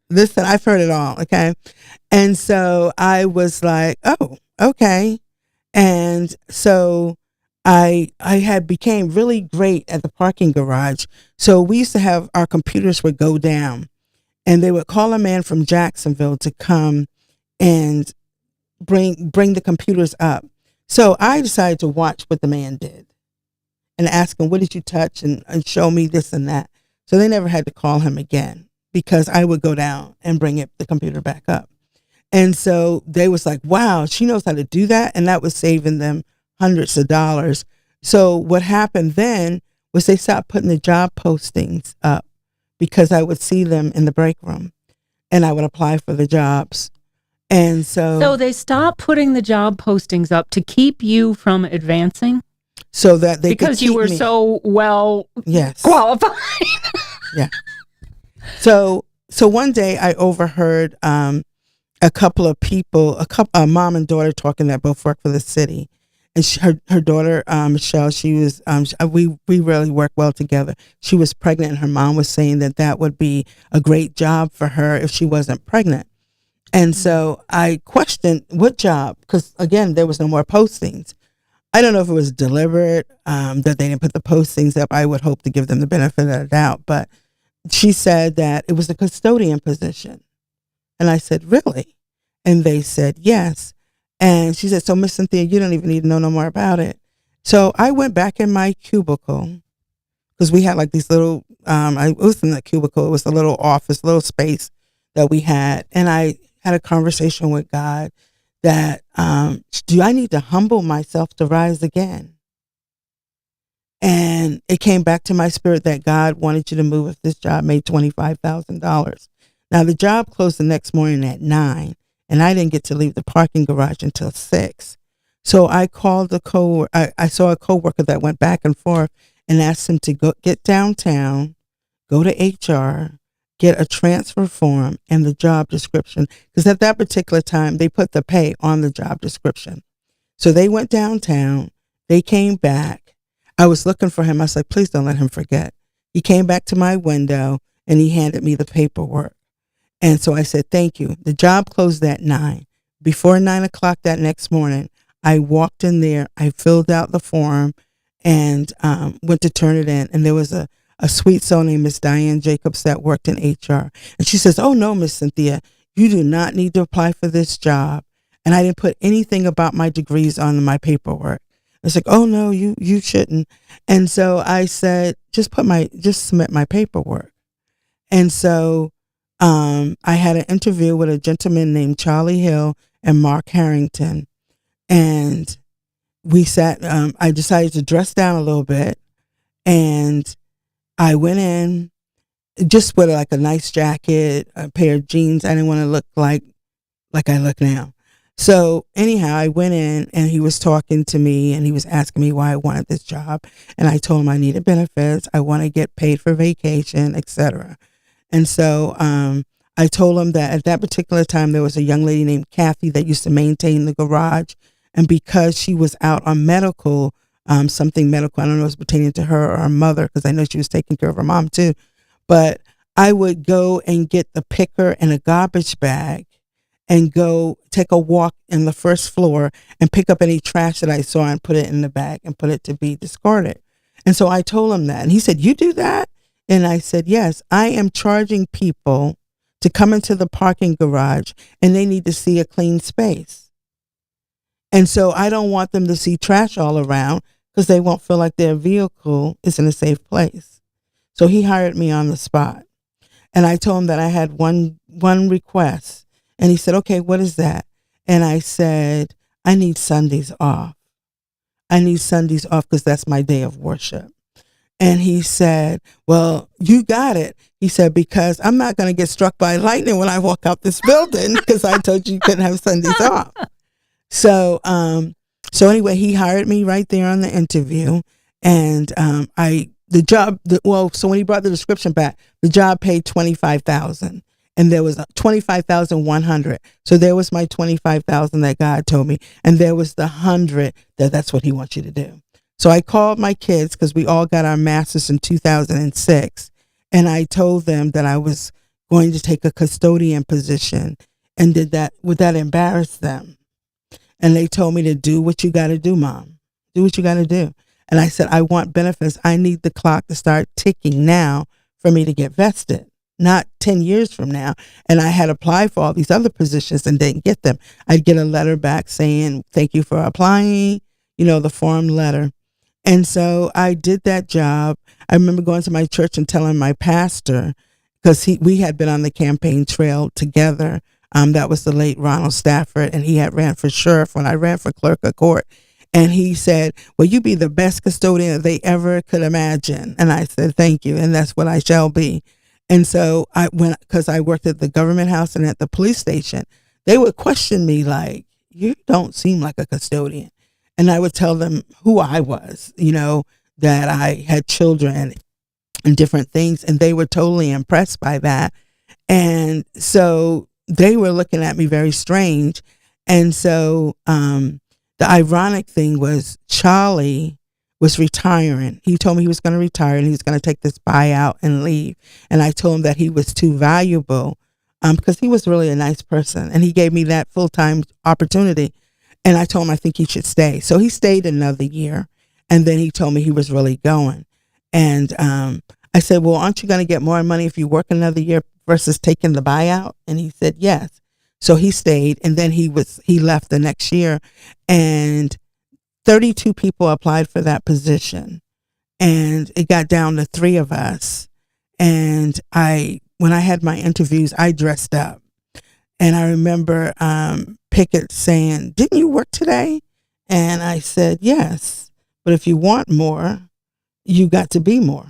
listen, I've heard it all. Okay. And so I was like, oh, okay. And so I had became really great at the parking garage. So we used to have, our computers would go down, and they would call a man from Jacksonville to come and bring the computers up. So I decided to watch what the man did and ask him, what did you touch? And show me this and that. So they never had to call him again, because I would go down and bring the computer back up. And so they was like, wow, she knows how to do that. And that was saving them hundreds of dollars. So what happened then was they stopped putting the job postings up, because I would see them in the break room and I would apply for the jobs. And so
they stopped putting the job postings up to keep you from advancing?
So that they
because
could keep
you were
me.
So well qualified.
Yeah. So one day I overheard a couple of people, a mom and daughter talking that both work for the city. And her daughter, Michelle, she was, we really work well together. She was pregnant, and her mom was saying that would be a great job for her if she wasn't pregnant. And so I questioned, what job? Because again, there was no more postings. I don't know if it was deliberate that they didn't put the postings up. I would hope to give them the benefit of the doubt. But she said that it was a custodian position. And I said, really? And they said, yes. And she said, so Miss Cynthia, you don't even need to know no more about it. So I went back in my cubicle, because we had like these little, it was in the cubicle. It was a little office, little space that we had. And I had a conversation with God that, do I need to humble myself to rise again? And it came back to my spirit that God wanted you to move if this job made $25,000. Now the job closed the next morning at 9, and I didn't get to leave the parking garage until 6. So I called I saw a coworker that went back and forth and asked him to get downtown, go to HR, get a transfer form and the job description. Because at that particular time, they put the pay on the job description. So they went downtown. They came back. I was looking for him. I was like, please don't let him forget. He came back to my window and he handed me the paperwork. And so I said, thank you. The job closed at 9. Before 9 o'clock that next morning, I walked in there. I filled out the form and went to turn it in. And there was a sweet soul named Miss Diane Jacobs that worked in HR. And she says, oh, no, Miss Cynthia, you do not need to apply for this job. And I didn't put anything about my degrees on my paperwork. It's like, oh no, you shouldn't. And so I said, just submit my paperwork. And so I had an interview with a gentleman named Charlie Hill and Mark Harrington. And we sat, I decided to dress down a little bit. And I went in just with like a nice jacket, a pair of jeans. I didn't want to look like I look now. So anyhow, I went in and he was talking to me and he was asking me why I wanted this job. And I told him I needed benefits. I want to get paid for vacation, etc. And so I told him that at that particular time, there was a young lady named Kathy that used to maintain the garage. And because she was out on medical, something medical, I don't know if it was pertaining to her or her mother, because I know she was taking care of her mom too. But I would go and get the picker and a garbage bag and go take a walk in the first floor and pick up any trash that I saw and put it in the bag and put it to be discarded. And so I told him that. And he said, you do that? And I said, yes, I am charging people to come into the parking garage and they need to see a clean space. And so I don't want them to see trash all around because they won't feel like their vehicle is in a safe place. So he hired me on the spot. And I told him that I had one request. And he said, okay, what is that? And I said, I need Sundays off. I need Sundays off because that's my day of worship. And he said, well, you got it. He said, because I'm not going to get struck by lightning when I walk out this building because I told you couldn't have Sundays off. So anyway, he hired me right there on the interview. And so when he brought the description back, the job paid $25,000. And there was $25,100. So there was my $25,000 that God told me. And there was the $100 that's what he wants you to do. So I called my kids because we all got our masters in 2006. And I told them that I was going to take a custodian position. And would that embarrass them? And they told me to do what you got to do, Mom. Do what you got to do. And I said, I want benefits. I need the clock to start ticking now for me to get vested. Not 10 years from now. And I had applied for all these other positions and didn't get them. I'd get a letter back saying, thank you for applying, the form letter. And so I did that job. I remember going to my church and telling my pastor, because we had been on the campaign trail together. That was the late Ronald Stafford, and he had ran for sheriff when I ran for clerk of court. And he said, well, you be the best custodian they ever could imagine. And I said, thank you. And that's what I shall be. And so because I worked at the government house and at the police station, they would question me like, you don't seem like a custodian. And I would tell them who I was, that I had children and different things. And they were totally impressed by that. And so they were looking at me very strange. And so the ironic thing was Charlie was retiring. He told me he was going to retire and he was going to take this buyout and leave. And I told him that he was too valuable because he was really a nice person. And he gave me that full-time opportunity. And I told him I think he should stay. So he stayed another year. And then he told me he was really going. And I said, well, aren't you going to get more money if you work another year versus taking the buyout? And he said, yes. So he stayed. And then he left the next year. And 32 people applied for that position, and it got down to 3 of us. And when I had my interviews, I dressed up, and I remember Pickett saying, didn't you work today? And I said, yes, but if you want more, you got to be more.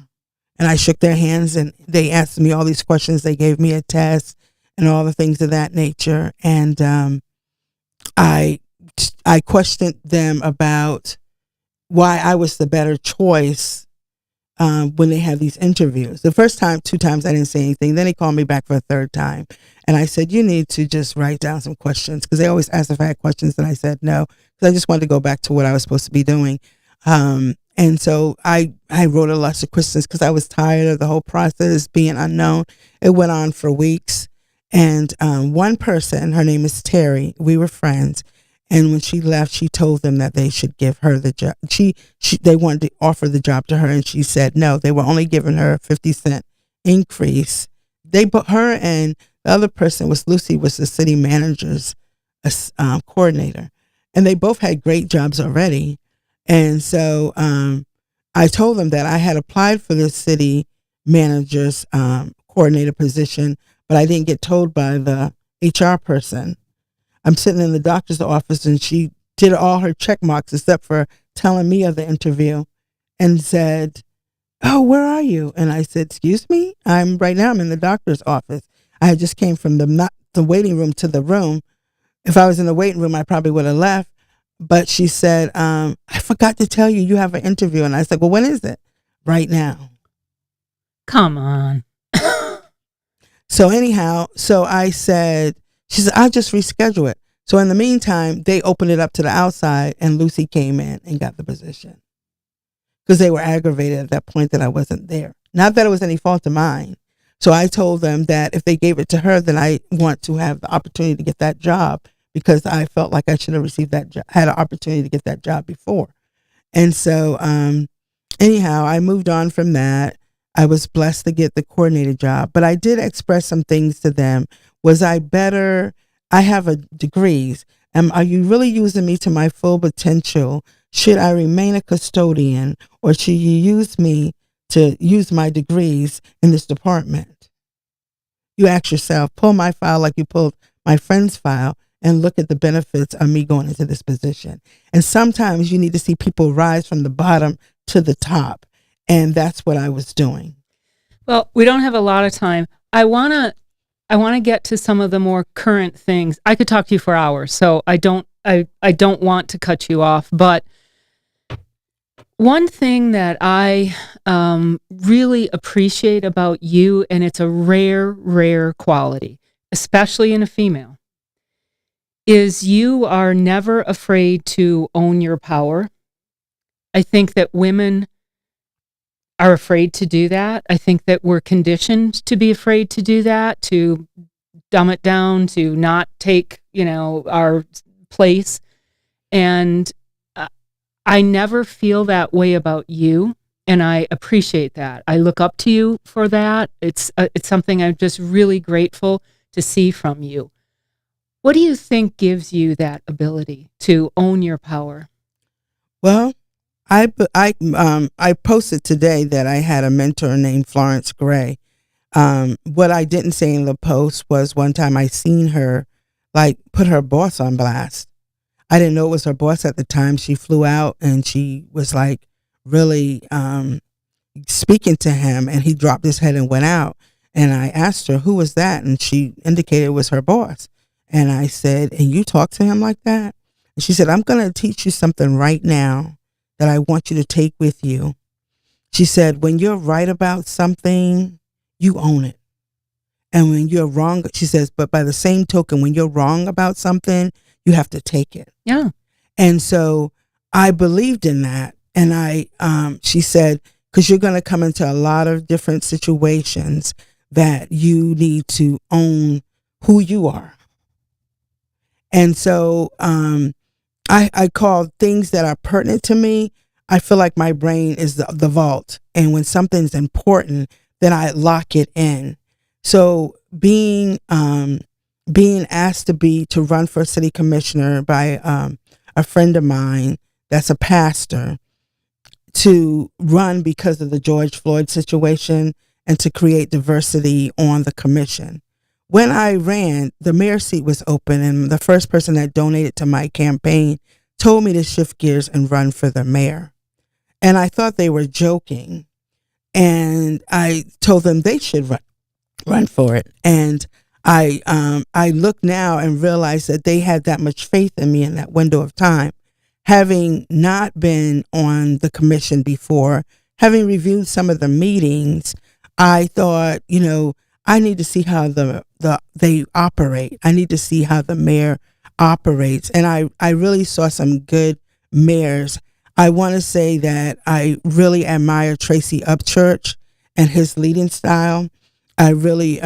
And I shook their hands and they asked me all these questions. They gave me a test and all the things of that nature. And I questioned them about why I was the better choice when they had these interviews. The first time, 2 times, I didn't say anything. Then they called me back for a 3rd time. And I said, you need to just write down some questions, because they always asked if I had questions. And I said no, because I just wanted to go back to what I was supposed to be doing. And so I wrote a list of questions because I was tired of the whole process being unknown. It went on for weeks. And one person, her name is Terry, we were friends. And when she left, she told them that they should give her the job. They wanted to offer the job to her, and she said no. They were only giving her a 50-cent increase. Her and the other person was Lucy, was the city manager's coordinator. And they both had great jobs already. And so I told them that I had applied for the city manager's coordinator position, but I didn't get told by the HR person. I'm sitting in the doctor's office and she did all her check marks except for telling me of the interview and said, "Oh, where are you?" And I said, "Excuse me, I'm in the doctor's office. I just came from the waiting room to the room. If I was in the waiting room, I probably would have left." But she said, "I forgot to tell you, you have an interview." And I said, "Well, when is it?" "Right now."
Come on.
So anyhow, so I said, she said, "I'll just reschedule it." So in the meantime, they opened it up to the outside and Lucy came in and got the position because they were aggravated at that point that I wasn't there. Not that it was any fault of mine. So I told them that if they gave it to her, then I want to have the opportunity to get that job because I felt like I should have received that job, had an opportunity to get that job before. And so anyhow, I moved on from that. I was blessed to get the coordinator job, but I did express some things to them. Was I better? I have a degrees. Are you really using me to my full potential? Should I remain a custodian or should you use me to use my degrees in this department? You ask yourself, pull my file like you pulled my friend's file and look at the benefits of me going into this position. And sometimes you need to see people rise from the bottom to the top. And that's what I was doing.
Well, we don't have a lot of time. I want to get to some of the more current things. I could talk to you for hours, so I don't want to cut you off. But one thing that I really appreciate about you, and it's a rare quality, especially in a female, is you are never afraid to own your power. I think that women are afraid to do that. I think that we're conditioned to be afraid to do that, to dumb it down, to not take, our place. And I never feel that way about you. And I appreciate that. I look up to you for that. It's something I'm just really grateful to see from you. What do you think gives you that ability to own your power?
Well, I posted today that I had a mentor named Florence Gray. What I didn't say in the post was one time I seen her put her boss on blast. I didn't know it was her boss at the time. She flew out and she was really speaking to him, and he dropped his head and went out. And I asked her, who was that? And she indicated it was her boss. And I said, and you talk to him like that? And she said, I'm going to teach you something right now that I want you to take with you. She said, when you're right about something, you own it. And when you're wrong, she says, but by the same token, when you're wrong about something, you have to take it.
Yeah.
And so I believed in that. And she said, because you're going to come into a lot of different situations that you need to own who you are. And so, I call things that are pertinent to me. I feel like my brain is the vault. And when something's important, then I lock it in. So being asked to run for city commissioner by a friend of mine that's a pastor, to run because of the George Floyd situation and to create diversity on the commission. When I ran, the mayor seat was open, and the first person that donated to my campaign told me to shift gears and run for the mayor. And I thought they were joking. And I told them they should run for it. And I look now and realize that they had that much faith in me in that window of time. Having not been on the commission before, having reviewed some of the meetings, I thought, I need to see how they operate. I need to see how the mayor operates. And I really saw some good mayors. I want to say that I really admire Tracy Upchurch and his leading style. I really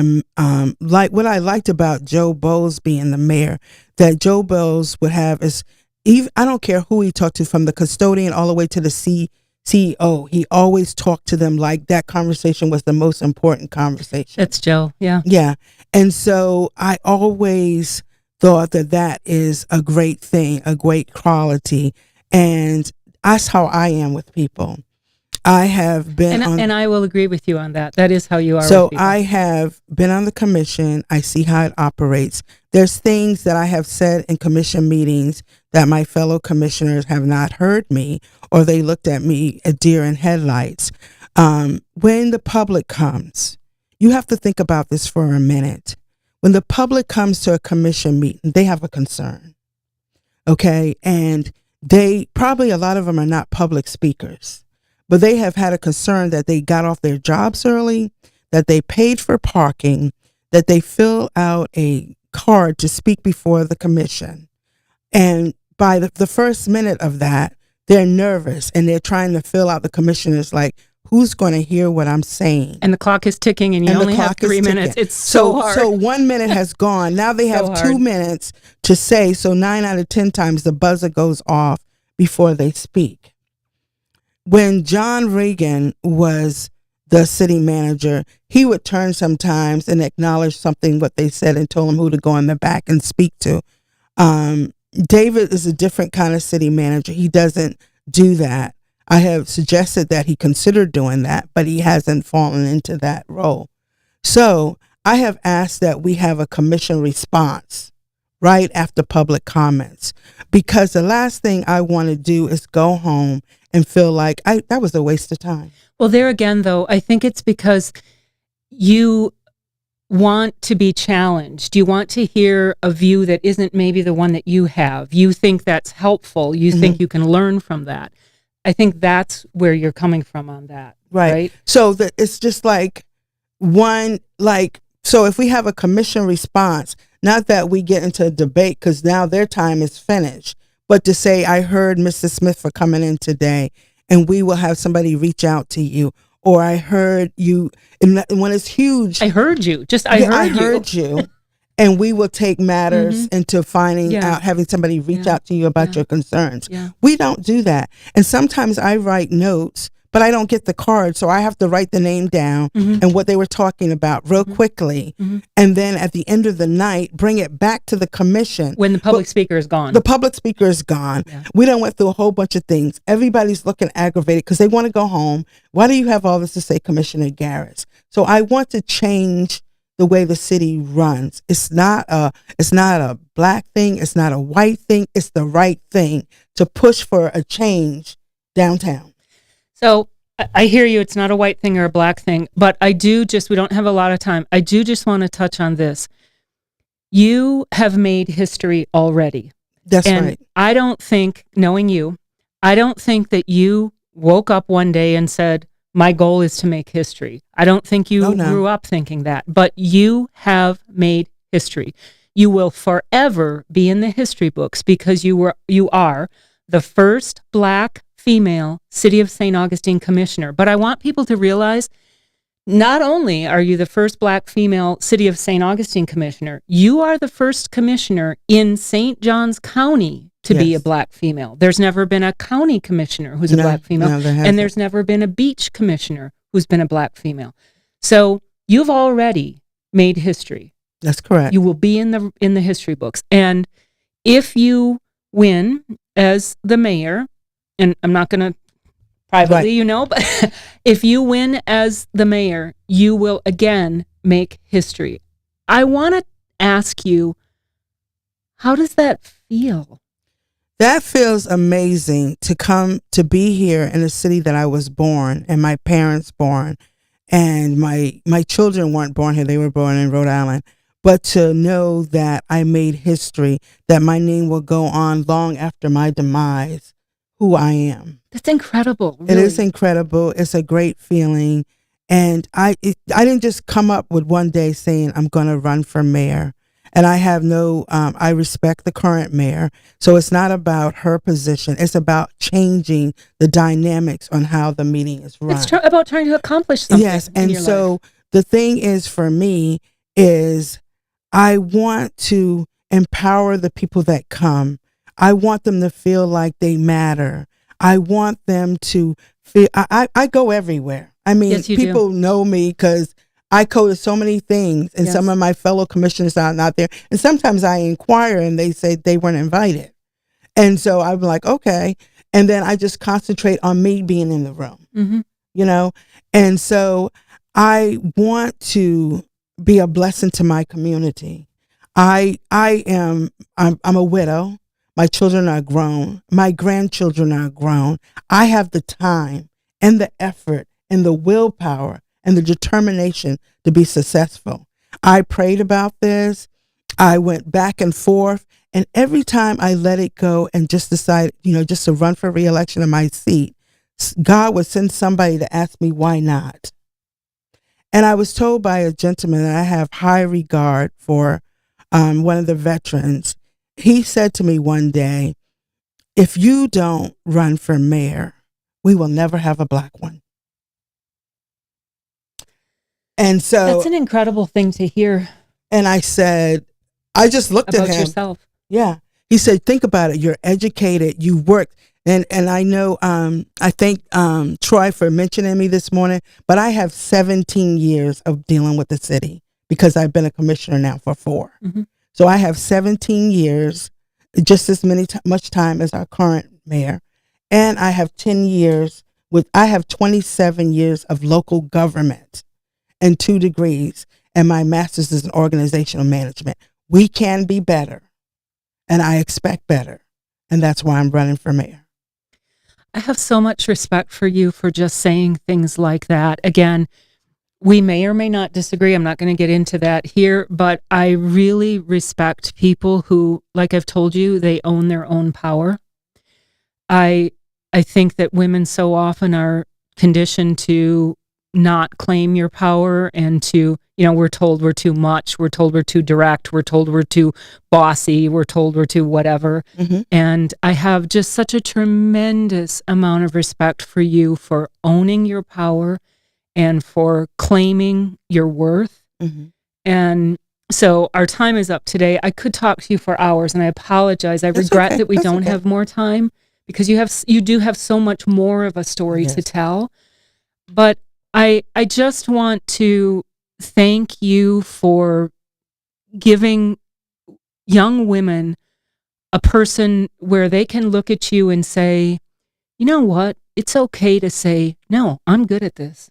like what I liked about Joe Bowles being the mayor, that Joe Bowles would have I don't care who he talked to, from the custodian all the way to the CEO. He always talked to them like that conversation was the most important conversation.
That's Joe. Yeah.
Yeah. And so I always thought that that is a great thing, a great quality. And that's how I am with people. I have been
and I will agree with you on that. That is how you are
so
with people.
I have been on the commission. I see how it operates. There's things that I have said in commission meetings that my fellow commissioners have not heard me, or they looked at me a deer in headlights. When the public comes, you have to think about this for a minute. When the public comes to a commission meeting, they have a concern. Okay. And they probably, a lot of them are not public speakers, but they have had a concern that they got off their jobs early, that they paid for parking, that they fill out a card to speak before the commission. And by the first minute of that, they're nervous and they're trying to fill out the commissioners like, who's going to hear what I'm saying?
And the clock is ticking and you only have 3 minutes. It's so hard.
So 1 minute has gone. Now they have 2 minutes to say. So 9 out of 10 times the buzzer goes off before they speak. When John Reagan was the city manager, he would turn sometimes and acknowledge something, what they said, and told them who to go in the back and speak to. David is a different kind of city manager. He doesn't do that. I have suggested that he considered doing that, but he hasn't fallen into that role. So I have asked that we have a commission response right after public comments, because the last thing I want to do is go home and feel like that was a waste of time.
Well, there again, though, I think it's because you want to be challenged. You want to hear a view that isn't maybe the one that you have. You think that's helpful. You think you can learn from that. I think that's where you're coming from on that. Right.
So that it's just like so if we have a commission response, not that we get into a debate because now their time is finished, but to say, I heard Mr. Smith for coming in today, and we will have somebody reach out to you. Or I heard you, and when it's huge.
I heard you.
I heard you. And we will take matters into finding out, having somebody reach out to you about your concerns. Yeah. We don't do that. And sometimes I write notes, but I don't get the card. So I have to write the name down and what they were talking about real quickly. And then at the end of the night, bring it back to the commission.
When the public speaker is gone.
The public speaker is gone. Yeah. We done went through a whole bunch of things. Everybody's looking aggravated because they want to go home. Why do you have all this to say, Commissioner Garris? So I want to change the way the city runs. It's not a black thing. It's not a white thing. It's the right thing to push for a change downtown.
So I hear you. It's not a white thing or a black thing, but we don't have a lot of time. I do just want to touch on this. You have made history already.
That's right.
I don't think, knowing you, I don't think that you woke up one day and said, my goal is to make history. I don't think you grew up thinking that, but you have made history. You will forever be in the history books because you are the first Black female City of St. Augustine commissioner. But I want people to realize, not only are you the first Black female City of St. Augustine commissioner, you are the first commissioner in St. Johns County to be a Black female. There's never been a county commissioner who's a Black female, and there's never been a beach commissioner who's been a Black female. So you've already made history.
That's correct.
You will be in the history books. And if you win as the mayor, and I'm not going to privately, but if you win as the mayor, you will again make history. I want to ask you, how does that feel?
That feels amazing to come to be here in a city that I was born and my parents born, and my children weren't born here. They were born in Rhode Island. But to know that I made history, that my name will go on long after my demise, who I am.
That's incredible. Really.
It is incredible. It's a great feeling. And I didn't just come up with one day saying I'm going to run for mayor. And I have I respect the current mayor. So it's not about her position. It's about changing the dynamics on how the meeting is run.
It's about trying to accomplish something.
Yes. And so the thing is, for me, is I want to empower the people that come. I want them to feel like they matter. I want them to feel, I go everywhere. I mean, people know me because I coded so many things, and some of my fellow commissioners are not there. And sometimes I inquire and they say they weren't invited. And so I'm like, okay. And then I just concentrate on me being in the room, you know? And so I want to be a blessing to my community. I'm a widow. My children are grown. My grandchildren are grown. I have the time and the effort and the willpower and the determination to be successful. I prayed about this. I went back and forth. And every time I let it go and just decide, just to run for re-election in my seat, God would send somebody to ask me, why not? And I was told by a gentleman that I have high regard for, one of the veterans. He said to me one day, if you don't run for mayor, we will never have a black one. And so
that's an incredible thing to hear.
And I said, I just looked at him.
About yourself.
Yeah. He said, think about it. You're educated. You worked. And I know, I thank Troy for mentioning me this morning, but I have 17 years of dealing with the city because I've been a commissioner now for 4. So I have 17 years, just as much time as our current mayor. And I have 10 years I have 27 years of local government and 2 degrees. And my master's is in organizational management. We can be better. And I expect better. And that's why I'm running for mayor.
I have so much respect for you for just saying things like that. Again, we may or may not disagree. I'm not going to get into that here, but I really respect people who, like I've told you, they own their own power. I think that women so often are conditioned to not claim your power and to, we're told we're too much. We're told we're too direct. We're told we're too bossy. We're told we're too whatever. And I have just such a tremendous amount of respect for you for owning your power and for claiming your worth. And so our time is up today. I could talk to you for hours, and I apologize. I regret that we don't have more time because you do have so much more of a story to tell. But I just want to thank you for giving young women a person where they can look at you and say, you know what? It's okay to say, no, I'm good at this.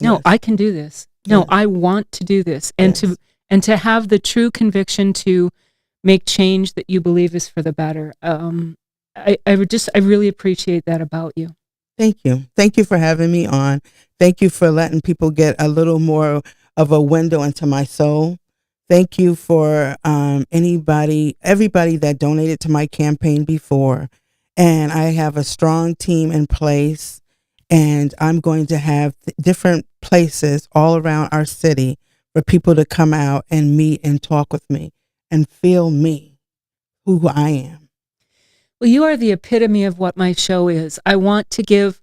No, I can do this. No, I want to do this. And to have the true conviction to make change that you believe is for the better. I really appreciate that about you.
Thank you. Thank you for having me on. Thank you for letting people get a little more of a window into my soul. Thank you for everybody that donated to my campaign before. And I have a strong team in place, and I'm going to have different places all around our city for people to come out and meet and talk with me and feel me, who I am.
Well, you are the epitome of what my show is. I want to give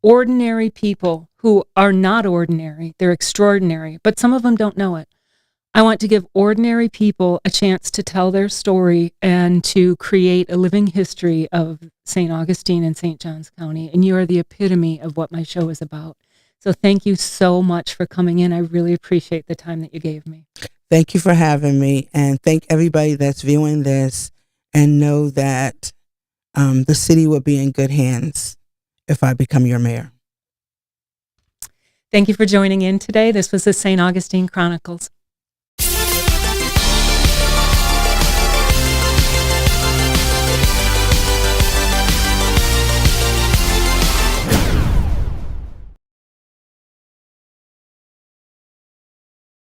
ordinary people who are not ordinary, they're extraordinary, but some of them don't know it. I want to give ordinary people a chance to tell their story and to create a living history of St. Augustine and St. Johns County. And you are the epitome of what my show is about. So thank you so much for coming in. I really appreciate the time that you gave me.
Thank you for having me. And thank everybody that's viewing this, and know that the city will be in good hands if I become your mayor.
Thank you for joining in today. This was the St. Augustine Chronicles.